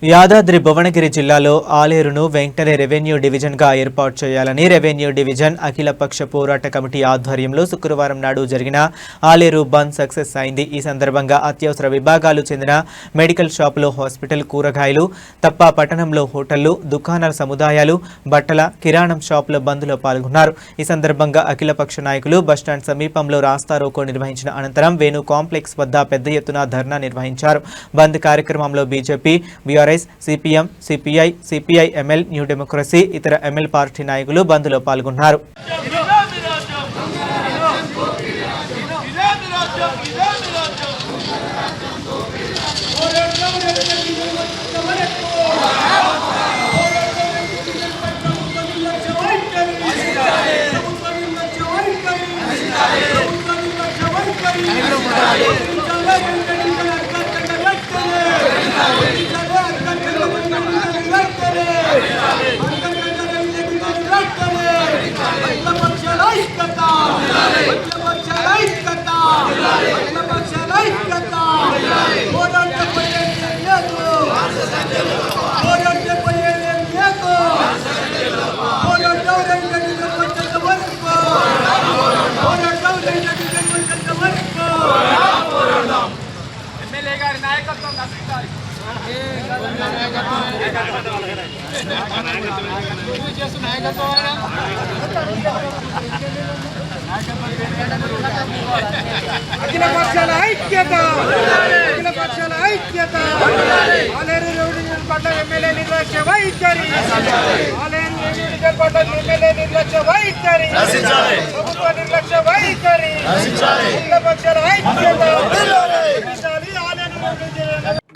యాదాద్రి భువనగిరి జిల్లాలో ఆలేరును వెంటనే రెవెన్యూ డివిజన్గా ఏర్పాటు చేయాలని రెవెన్యూ డివిజన్ అఖిలపక్ష పోరాట కమిటీ ఆధ్వర్యంలో శుక్రవారం నాడు జరిగిన ఆలేరు బంద్ సక్సెస్ అయింది। ఈ సందర్భంగా అత్యవసర విభాగాలు చెందిన మెడికల్ షాపులు, హాస్పిటల్, కూరగాయలు తప్ప పట్టణంలో హోటళ్లు, దుకాణాల సముదాయాలు, బట్టల, కిరాణం షాపుల బంద్లో పాల్గొన్నారు। ఈ సందర్భంగా అఖిలపక్ష నాయకులు బస్టాండ్ సమీపంలో రాస్తారోకో నిర్వహించిన అనంతరం వేణు కాంప్లెక్స్ వద్ద పెద్ద ఎత్తున ధర్నా నిర్వహించారు। బంద్ కార్యక్రమంలో BJP, CPM, CPI ML, new democracy, ఇతర ఎంఎల్ పార్టీ నాయకులు బంద్లో పాల్గొన్నారు।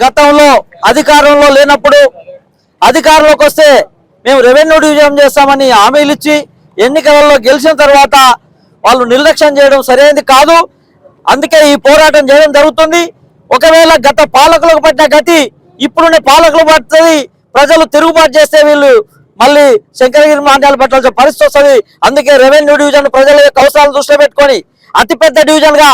గతంలో అధికారంలో లేనప్పుడు అధికారంలోకి వస్తే మేము రెవెన్యూ డివిజన్ చేస్తామని హామీలు ఇచ్చి ఎన్నికలలో గెలిచిన తర్వాత వాళ్ళు నిర్లక్ష్యం చేయడం సరైనది కాదు। అందుకే ఈ పోరాటం చేయడం జరుగుతుంది। ఒకవేళ గత పాలకులకు పట్టిన గతి ఇప్పుడునే పాలకులు పడుతుంది, ప్రజలు తిరుగుబాటు చేస్తే వీళ్ళు మళ్ళీ శంకరగిరి మాండ్యాలు పట్టాల్సిన పరిస్థితి వస్తుంది। అందుకే రెవెన్యూ డివిజన్ ప్రజల యొక్క అవసరాలను దృష్టిలో పెట్టుకొని అతిపెద్ద డివిజన్ గా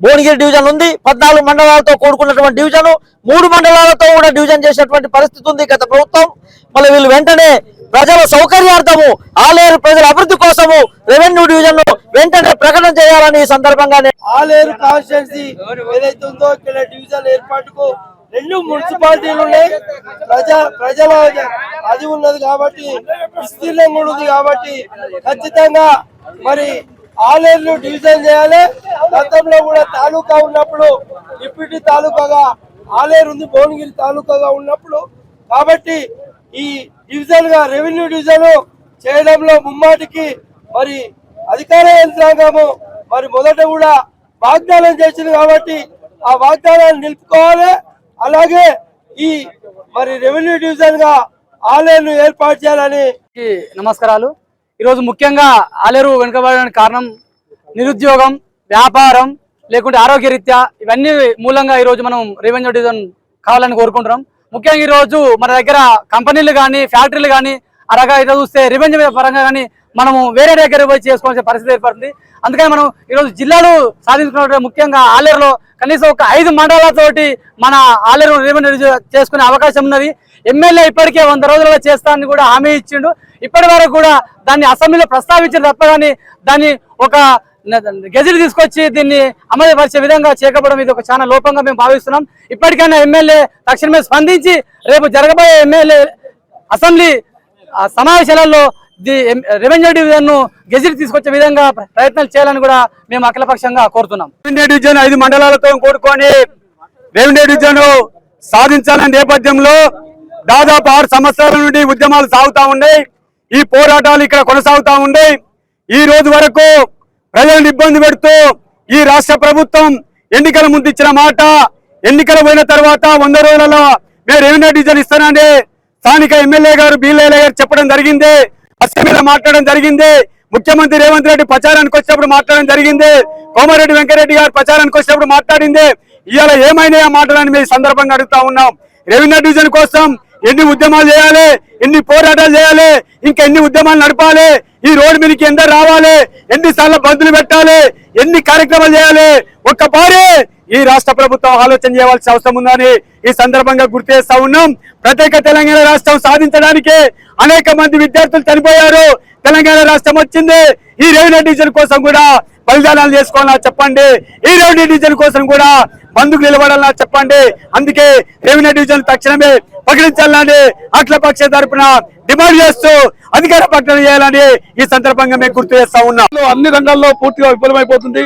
భువనగిరి డివిజన్ ఉంది। 14 మండలాలతో కూడుకున్నటువంటి డివిజన్, 3 మండలాలతో కూడా డివిజన్ చేసినటువంటి పరిస్థితి ఉంది గత ప్రభుత్వం। మళ్ళీ వీళ్ళు వెంటనే ప్రజల సౌకర్యార్థము, ఆలేరు ప్రజల అభివృద్ధి కోసము రెవెన్యూ డివిజన్ వెంటనే ప్రకటన చేయాలని ఈ సందర్భంగా ఆలేరు కాన్స్టిట్యున్సీ ఏదైతే ఉందో ఇక్కడ డివిజన్ ఏర్పాటుకు 2 మున్సిపాలిటీలు ఉన్నాయి। ప్రజల అది ఉన్నది కాబట్టి, విస్తీర్ణం కూడా ఉంది కాబట్టి ఖచ్చితంగా మరి ఆలేరు డివిజన్ చేయాలి। గతంలో కూడా తాలూకా ఉన్నప్పుడు డిప్యూటీ తాలూకాగా ఆలేరు ఉంది, భువనగిరి తాలూకాగా ఉన్నప్పుడు కాబట్టి ఈ డివిజన్ గా రెవెన్యూ డివిజన్ చేయడంలో ముమ్మాటికి మరి అధికార యంత్రాంగము మరి మొదట కూడా వాగ్దానం చేసింది కాబట్టి ఆ వాగ్దానాన్ని నిలుపుకోవాలి। అలాగే ఈ మరి రెవెన్యూ డివిజన్ గా ఆలేరును ఏర్పాటు చేయాలని నమస్కారాలు। ఈరోజు ముఖ్యంగా ఆలేరు వెనుకబడడానికి కారణం నిరుద్యోగం, వ్యాపారం, లేకుంటే ఆరోగ్యరీత్యా ఇవన్నీ మూలంగా ఈరోజు మనం రెవెన్యూ డివిజన్ కావాలని కోరుకుంటున్నాం। ముఖ్యంగా ఈరోజు మన దగ్గర కంపెనీలు కానీ, ఫ్యాక్టరీలు కానీ ఆ రకంగా చూస్తే రెవెన్యూ పరంగా కానీ మనము వేరే దగ్గర పోయి చేసుకోవాల్సిన పరిస్థితి ఏర్పడుతుంది। అందుకని మనం ఈరోజు జిల్లాలు సాధించుకున్న ముఖ్యంగా ఆలేరులో కనీసం ఒక 5 మండలాలతోటి మన ఆలేరు రెవెన్యూ చేసుకునే అవకాశం ఉన్నది। ఎమ్మెల్యే ఇప్పటికే 100 రోజుల్లో చేస్తానని కూడా హామీ ఇచ్చిండు। ఇప్పటి వరకు కూడా దాన్ని అసెంబ్లీలో ప్రస్తావించిన తప్ప కానీ దాన్ని ఒక గెజిట్ తీసుకొచ్చి దీన్ని అమలు పరిచే విధంగా చేయకపోవడం ఇది ఒక చాలా లోపంగా మేము భావిస్తున్నాం। ఇప్పటికైనా ఎమ్మెల్యే తక్షణమే స్పందించి రేపు జరగబోయే ఎమ్మెల్యే అసెంబ్లీ సమావేశాలలో రెవెన్యూ డివిజన్ ను గెజిట్ తీసుకొచ్చే విధంగా ప్రయత్నాలు చేయాలని కూడా మేము అఖిలపక్షంగా కోరుతున్నాం। రెవెన్యూ డివిజన్ 5 మండలాలతో కూడుకొని రెవెన్యూ డివిజన్ సాధించాలనే నేపథ్యంలో దాదాపు 6 సంవత్సరాల నుండి ఉద్యమాలు సాగుతా ఉన్నాయి। ఈ పోరాటాలు ఇక్కడ కొనసాగుతా ఉన్నాయి। ఈ రోజు వరకు ప్రజలను ఇబ్బంది పెడుతూ ఈ రాష్ట్ర ప్రభుత్వం ఎన్నికల ముందు ఇచ్చిన మాట, ఎన్నికలు పోయిన తర్వాత 100 రోజులలో మేము రెవెన్యూ డివిజన్ ఇస్తానని స్థానిక ఎమ్మెల్యే గారు బీఎల్ఏ గారు చెప్పడం జరిగింది, అసెంబ్లీలో మాట్లాడడం జరిగింది, ముఖ్యమంత్రి రేవంత్ రెడ్డి ప్రచారానికి వచ్చినప్పుడు మాట్లాడడం జరిగింది, కోమారెడ్డి వెంకరెడ్డి గారు ప్రచారానికి వచ్చినప్పుడు మాట్లాడింది। ఇవాళ ఏమైనా ఆ మాటలని మేము సందర్భంగా అడుగుతా ఉన్నాం। రెవెన్యూ డివిజన్ కోసం ఎన్ని ఉద్యమాలు చేయాలి, ఎన్ని పోరాటాలు చేయాలి, ఇంకా ఎన్ని ఉద్యమాలు నడపాలి, ఈ రోడ్డు మీదకి ఎందరు రావాలి, ఎన్నిసార్లు బంధులు పెట్టాలి, ఎన్ని కార్యక్రమాలు చేయాలి, ఒక్కపారి ఈ రాష్ట్ర ప్రభుత్వం ఆలోచన చేయవలసిన అవసరం ఉందని ఈ సందర్భంగా గుర్తు చేస్తా ఉన్నాం. ప్రత్యేక తెలంగాణ రాష్ట్రం సాధించడానికి అనేక మంది విద్యార్థులు చనిపోయారు. తెలంగాణ రాష్ట్రం వచ్చింది. ఈ రెవెన్యూ డివిజన్ కోసం కూడా బలిదానాలు చేసుకోవాలన్నా చెప్పండి. ఈ రెవెన్యూ డివిజన్ కోసం కూడా బంధుకు నిలబడాలన్నా చెప్పండి. అందుకే రెవెన్యూ డివిజన్ తక్షణమే ప్రకటించాలని అఖిలపక్ష తరపున డిమాండ్ చేస్తూ అధికార ప్రకటన చేయాలని ఈ సందర్భంగా మేము గుర్తు చేస్తా ఉన్నాం. అన్ని రంగాల్లో పూర్తిగా విఫలమైపోతుంది.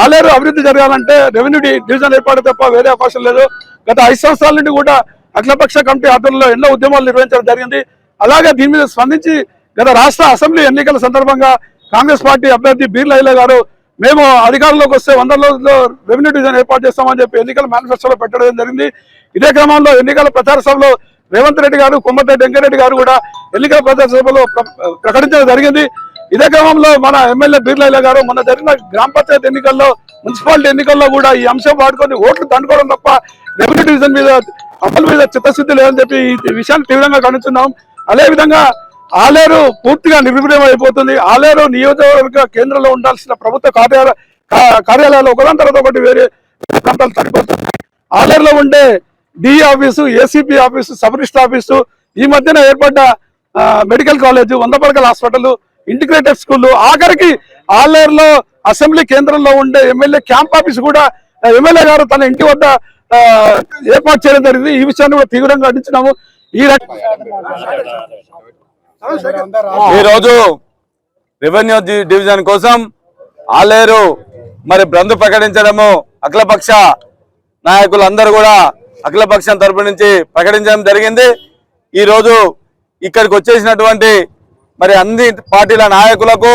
ఆలేరు అభివృద్ధి జరగాలంటే రెవెన్యూ డివిజన్ ఏర్పాటు తప్ప వేరే అవకాశం లేదు. గత 5 సంవత్సరాల నుండి కూడా అఖిలపక్ష కమిటీ ఆధ్వర్యంలో ఎన్నో ఉద్యమాలు నిర్వహించడం జరిగింది. అలాగే దీని మీద స్పందించి గత రాష్ట్ర అసెంబ్లీ ఎన్నికల సందర్భంగా కాంగ్రెస్ పార్టీ అభ్యర్థి బీర్లా ఐలయ్య గారు మేము అధికారంలోకి వస్తే 100 రోజుల్లో రెవెన్యూ డివిజన్ ఏర్పాటు చేస్తామని చెప్పి ఎన్నికల మేనిఫెస్టోలో పెట్టడం జరిగింది. ఇదే క్రమంలో ఎన్నికల ప్రచార సభలో రేవంత్ రెడ్డి గారు, కొమ్మటిరెడ్డి వెంకరెడ్డి గారు కూడా ఎన్నికల ప్రచార సభలో ప్రకటించడం జరిగింది. ఇదే క్రమంలో మన ఎమ్మెల్యే బీర్లా ఐలయ్య గారు మొన్న జరిగిన గ్రామ పంచాయతీ ఎన్నికల్లో, మున్సిపాలిటీ ఎన్నికల్లో కూడా ఈ అంశం వాడుకొని ఓట్లు దండుకోవడం తప్ప రెవెన్యూ డివిజన్ మీద అమలు మీద చిత్తశుద్ధి లేదని చెప్పి ఈ విషయాన్ని తీవ్రంగా ఖండిస్తున్నాం. అదేవిధంగా ఆలేరు పూర్తిగా నిర్వీర్యం అయిపోతుంది. ఆలేరు నియోజకవర్గ కేంద్రంలో ఉండాల్సిన ప్రభుత్వ కార్యాలయాలు ఒకదాని తర్వాత ఒకటి వేరే ప్రాంతాలు తగ్గిపోతున్నాయి. ఆలేరులో ఉండే DE office, ACP office, sub register office, ఈ మధ్యన ఏర్పడ్డ మెడికల్ కాలేజ్, 100 పడకల హాస్పిటల్, ఇంటిగ్రేటెడ్ స్కూల్, ఆఖరికి ఆలేరులో అసెంబ్లీ కేంద్రంలో ఉండే ఎమ్మెల్యే క్యాంప్ ఆఫీస్ కూడా ఎమ్మెల్యే గారు తన ఇంటి వద్ద ఏర్పాటు చేయడం జరిగింది. ఈ విషయాన్ని కూడా తీవ్రంగా ఖండించినాము. ఈ రోజు రెవెన్యూ డివిజన్ కోసం ఆలేరు మరి బంద్ ప్రకటించడము అఖిలపక్ష నాయకులందరూ కూడా అఖిలపక్షం తరపు నుంచి ప్రకటించడం జరిగింది. ఈ రోజు ఇక్కడికి వచ్చేసినటువంటి మరి అన్ని పార్టీల నాయకులకు,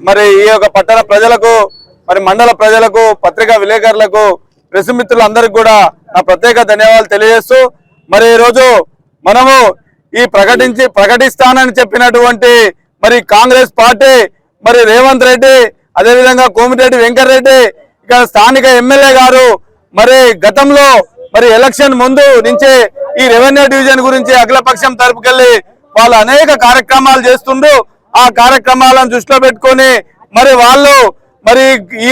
మరి ఈ యొక్క పట్టణ ప్రజలకు, మరి మండల ప్రజలకు, పత్రికా విలేకరులకు, ప్రెస్ మిత్రులందరికీ కూడా నా ప్రత్యేక ధన్యవాదాలు తెలియజేస్తూ, మరి ఈ రోజు మనము ఈ ప్రకటిస్తానని చెప్పినటువంటి మరి కాంగ్రెస్ పార్టీ, మరి రేవంత్ రెడ్డి, అదేవిధంగా కోమిటిరెడ్డి వెంకటరెడ్డి, ఇక్కడ స్థానిక ఎమ్మెల్యే గారు మరి గతంలో మరి ఎలక్షన్ ముందు నుంచే ఈ రెవెన్యూ డివిజన్ గురించి అఖిలపక్షం తరపుకెళ్ళి వాళ్ళు అనేక కార్యక్రమాలు చేస్తుండ్రు. ఆ కార్యక్రమాలను దృష్టిలో పెట్టుకొని మరి వాళ్ళు మరి